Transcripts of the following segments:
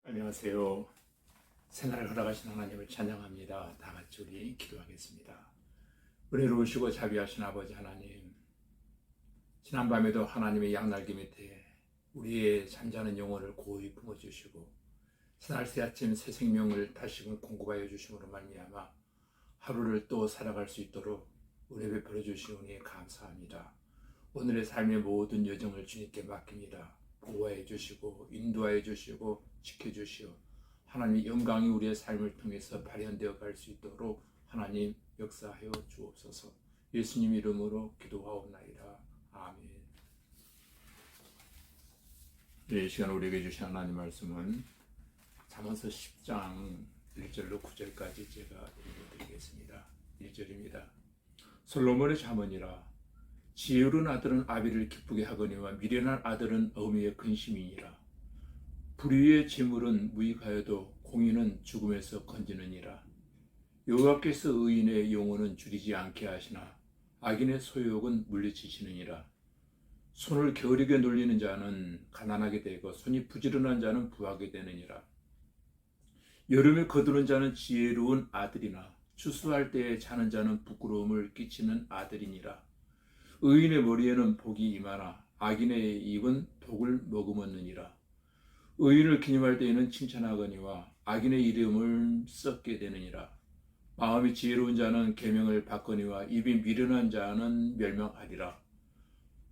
안녕하세요. 새날을 허락하신 하나님을 찬양합니다. 다 같이 우리 기도하겠습니다. 은혜로우시고 자비하신 아버지 하나님, 지난밤에도 하나님의 양날개 밑에 우리의 잠자는 영혼을 고이 품어주시고 새날 새아침 새 생명을 다시금 공급하여 주심으로 말미암아 하루를 또 살아갈 수 있도록 은혜 베풀어 주시오니 감사합니다. 오늘의 삶의 모든 여정을 주님께 맡깁니다. 보호해 주시고 인도하여 주시고 지켜주시오. 하나님의 영광이 우리의 삶을 통해서 발현되어 갈 수 있도록 하나님 역사하여 주옵소서. 예수님 이름으로 기도하옵나이다. 아멘. 이 시간 우리에게 주신 하나님 말씀은 잠언서 10장 1절로 9절까지 제가 읽어드리겠습니다. 1절입니다. 솔로몬의 잠언이라. 지혜로운 아들은 아비를 기쁘게 하거니와 미련한 아들은 어미의 근심이니라. 불의의 재물은 무익하여도 공의는 죽음에서 건지느니라. 여호와께서 의인의 영혼은 줄이지 않게 하시나 악인의 소욕은 물리치시느니라. 손을 게으르게 놀리는 자는 가난하게 되고 손이 부지런한 자는 부하게 되느니라. 여름에 거두는 자는 지혜로운 아들이나 추수할 때에 자는 자는 부끄러움을 끼치는 아들이니라. 의인의 머리에는 복이 임하나 악인의 입은 독을 머금었느니라. 의인을 기념할 때에는 칭찬하거니와 악인의 이름을 썩게 되느니라. 마음이 지혜로운 자는 계명을 받거니와 입이 미련한 자는 멸망하리라.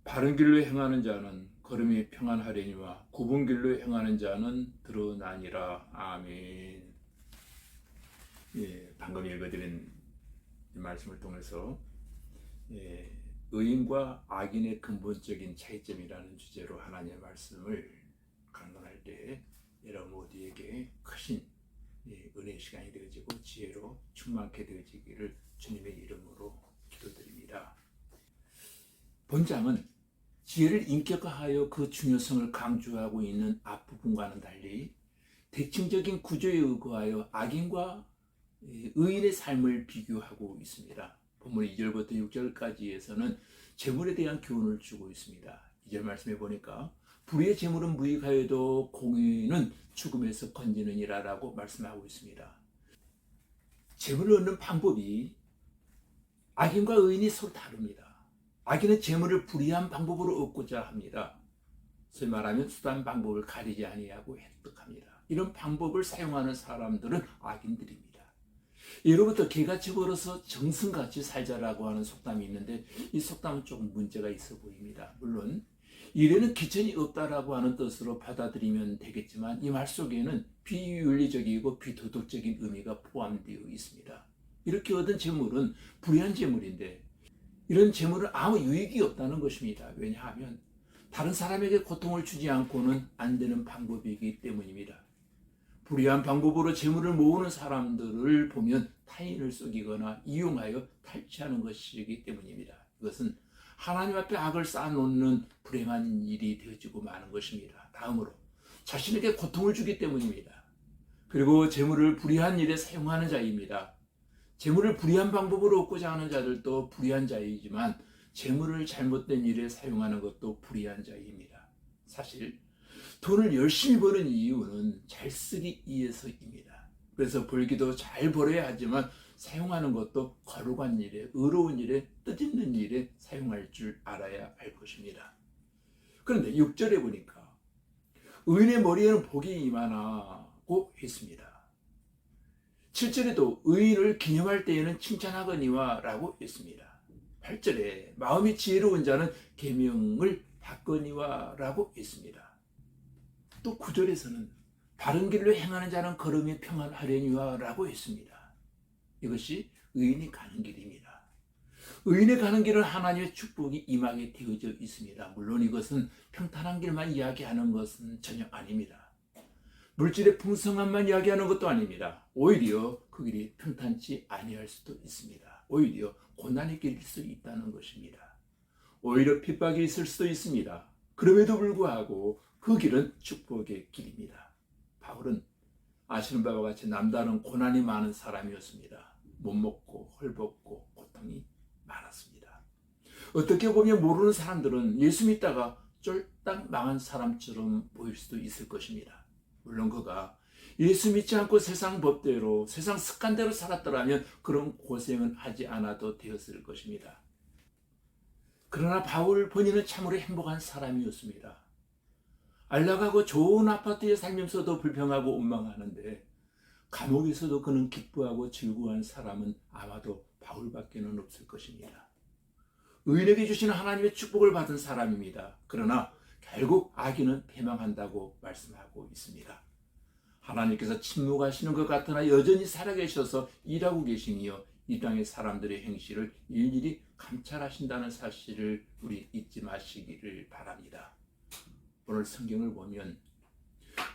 바른 길로 행하는 자는 걸음이 평안하려니와 굽은 길로 행하는 자는 드러나니라. 아멘. 방금 읽어드린 이 말씀을 통해서 의인과 악인의 근본적인 차이점이라는 주제로 하나님의 말씀을 강론할 때 여러분 모두에게 크신 은혜의 시간이 되어지고 지혜로 충만케 되어지기를 주님의 이름으로 기도드립니다. 본장은 지혜를 인격화하여 그 중요성을 강조하고 있는 앞부분과는 달리 대칭적인 구조에 의거하여 악인과 의인의 삶을 비교하고 있습니다. 본문 2절부터 6절까지에서는 재물에 대한 교훈을 주고 있습니다. 2절 말씀해 보니까 불의의 재물은 무익하여도 공의는 죽음에서 건지느니라 라고 말씀하고 있습니다. 재물을 얻는 방법이 악인과 의인이 서로 다릅니다. 악인은 재물을 불의한 방법으로 얻고자 합니다. 소위 말하면 수단 방법을 가리지 아니하고 획득합니다. 이런 방법을 사용하는 사람들은 악인들입니다. 예로부터 개같이 벌어서 정승같이 살자라고 하는 속담이 있는데 이 속담은 조금 문제가 있어 보입니다. 물론 일에는 기천이 없다라고 하는 뜻으로 받아들이면 되겠지만 이 말 속에는 비윤리적이고 비도덕적인 의미가 포함되어 있습니다. 이렇게 얻은 재물은 불의한 재물인데 이런 재물은 아무 유익이 없다는 것입니다. 왜냐하면 다른 사람에게 고통을 주지 않고는 안 되는 방법이기 때문입니다. 불의한 방법으로 재물을 모으는 사람들을 보면 타인을 속이거나 이용하여 탈취하는 것이기 때문입니다. 이것은 하나님 앞에 악을 쌓아놓는 불행한 일이 되어지고 마는 것입니다. 다음으로 자신에게 고통을 주기 때문입니다. 그리고 재물을 불의한 일에 사용하는 자입니다. 재물을 불의한 방법으로 얻고자 하는 자들도 불의한 자이지만 재물을 잘못된 일에 사용하는 것도 불의한 자입니다. 사실 돈을 열심히 버는 이유는 잘 쓰기 위해서입니다. 그래서 벌기도 잘 벌어야 하지만 사용하는 것도 거룩한 일에, 의로운 일에, 뜻있는 일에 사용할 줄 알아야 할 것입니다. 그런데 6절에 보니까 의인의 머리에는 복이 임하나고 했습니다. 7절에도 의인을 기념할 때에는 칭찬하거니와 라고 했습니다. 8절에 마음이 지혜로운 자는 계명을 받거니와 라고 했습니다. 또 9절에서는 바른 길로 행하는 자는 걸음이 평안하려니와 라고 했습니다. 이것이 의인이 가는 길입니다. 의인이 가는 길은 하나님의 축복이 임하게 되어져 있습니다. 물론 이것은 평탄한 길만 이야기하는 것은 전혀 아닙니다. 물질의 풍성함만 이야기하는 것도 아닙니다. 오히려 그 길이 평탄치 아니할 수도 있습니다. 오히려 고난의 길일 수 있다는 것입니다. 오히려 핍박이 있을 수도 있습니다. 그럼에도 불구하고 그 길은 축복의 길입니다. 바울은 아시는 바와 같이 남다른 고난이 많은 사람이었습니다. 못 먹고 헐벗고 고통이 많았습니다. 어떻게 보면 모르는 사람들은 예수 믿다가 쫄딱 망한 사람처럼 보일 수도 있을 것입니다. 물론 그가 예수 믿지 않고 세상 법대로, 세상 습관대로 살았더라면 그런 고생은 하지 않아도 되었을 것입니다. 그러나 바울 본인은 참으로 행복한 사람이었습니다. 안락하고 좋은 아파트에 살면서도 불평하고 원망하는데 감옥에서도 그는 기뻐하고 즐거워한 사람은 아마도 바울밖에는 없을 것입니다. 의인에게 주시는 하나님의 축복을 받은 사람입니다. 그러나 결국 악인은 패망한다고 말씀하고 있습니다. 하나님께서 침묵하시는 것 같으나 여전히 살아계셔서 일하고 계시며 이 땅의 사람들의 행실을 일일이 감찰하신다는 사실을 우리 잊지 마시기를 바랍니다. 오늘 성경을 보면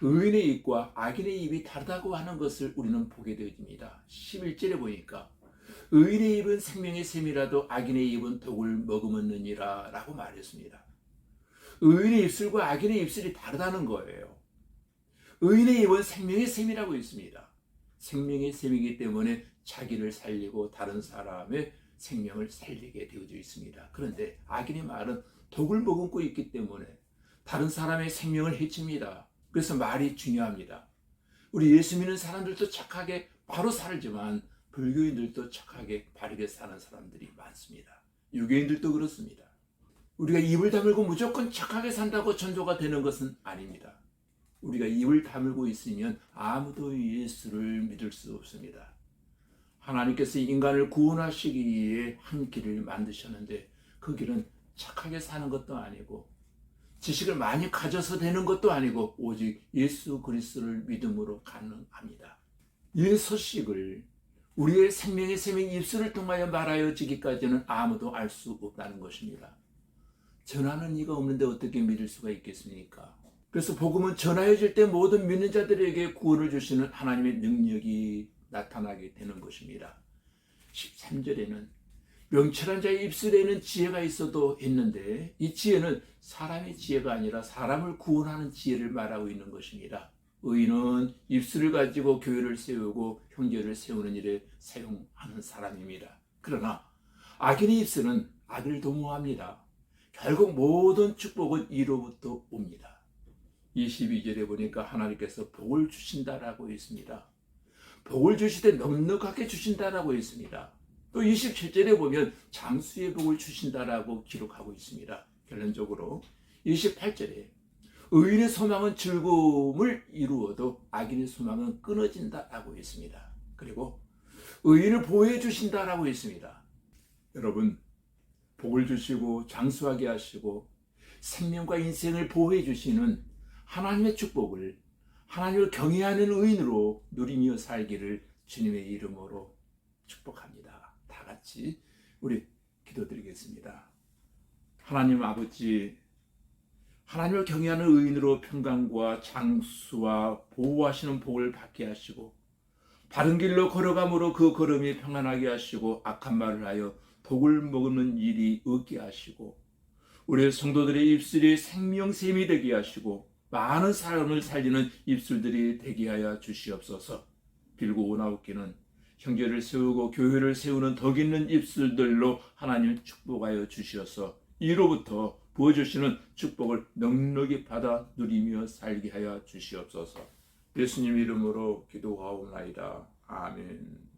의인의 입과 악인의 입이 다르다고 하는 것을 우리는 보게 되어집니다. 11절에 보니까 의인의 입은 생명의 샘이라도 악인의 입은 독을 머금었느니라 라고 말했습니다. 의인의 입술과 악인의 입술이 다르다는 거예요. 의인의 입은 생명의 샘이라고 있습니다. 생명의 샘이기 때문에 자기를 살리고 다른 사람의 생명을 살리게 되어져 있습니다. 그런데 악인의 말은 독을 머금고 있기 때문에 다른 사람의 생명을 해칩니다. 그래서 말이 중요합니다. 우리 예수 믿는 사람들도 착하게 바로 살지만 불교인들도 착하게 바르게 사는 사람들이 많습니다. 유교인들도 그렇습니다. 우리가 입을 다물고 무조건 착하게 산다고 전도가 되는 것은 아닙니다. 우리가 입을 다물고 있으면 아무도 예수를 믿을 수 없습니다. 하나님께서 인간을 구원하시기 위해 한 길을 만드셨는데 그 길은 착하게 사는 것도 아니고 지식을 많이 가져서 되는 것도 아니고 오직 예수 그리스도를 믿음으로 가능합니다. 이 소식을 우리의 생명의 샘인 입술을 통하여 말하여지기까지는 아무도 알 수 없다는 것입니다. 전하는 이가 없는데 어떻게 믿을 수가 있겠습니까? 그래서 복음은 전하여질 때 모든 믿는 자들에게 구원을 주시는 하나님의 능력이 나타나게 되는 것입니다. 13절에는 명철한 자의 입술에는 지혜가 있어도 했는데 이 지혜는 사람의 지혜가 아니라 사람을 구원하는 지혜를 말하고 있는 것입니다. 의인은 입술을 가지고 교회를 세우고 형제를 세우는 일에 사용하는 사람입니다. 그러나 악인의 입술은 악을 도모합니다. 결국 모든 축복은 이로부터 옵니다. 22절에 보니까 하나님께서 복을 주신다라고 있습니다. 복을 주시되 넉넉하게 주신다라고 있습니다. 또 27절에 보면 장수의 복을 주신다라고 기록하고 있습니다. 결론적으로 28절에 의인의 소망은 즐거움을 이루어도 악인의 소망은 끊어진다라고 있습니다. 그리고 의인을 보호해 주신다라고 있습니다. 여러분, 복을 주시고 장수하게 하시고 생명과 인생을 보호해 주시는 하나님의 축복을 하나님을 경외하는 의인으로 누리며 살기를 주님의 이름으로 축복합니다. 다 같이 우리 기도드리겠습니다. 하나님 아버지, 하나님을 경외하는 의인으로 평강과 장수와 보호하시는 복을 받게 하시고 바른 길로 걸어감으로 그 걸음이 평안하게 하시고 악한 말을 하여 독을 먹는 일이 없게 하시고 우리 성도들의 입술이 생명샘이 되게 하시고 많은 사람을 살리는 입술들이 되게 하여 주시옵소서. 빌고 오나옵기는 형제를 세우고 교회를 세우는 덕 있는 입술들로 하나님 축복하여 주시어서 이로부터 부어주시는 축복을 넉넉히 받아 누리며 살게 하여 주시옵소서. 예수님 이름으로 기도하옵나이다. 아멘.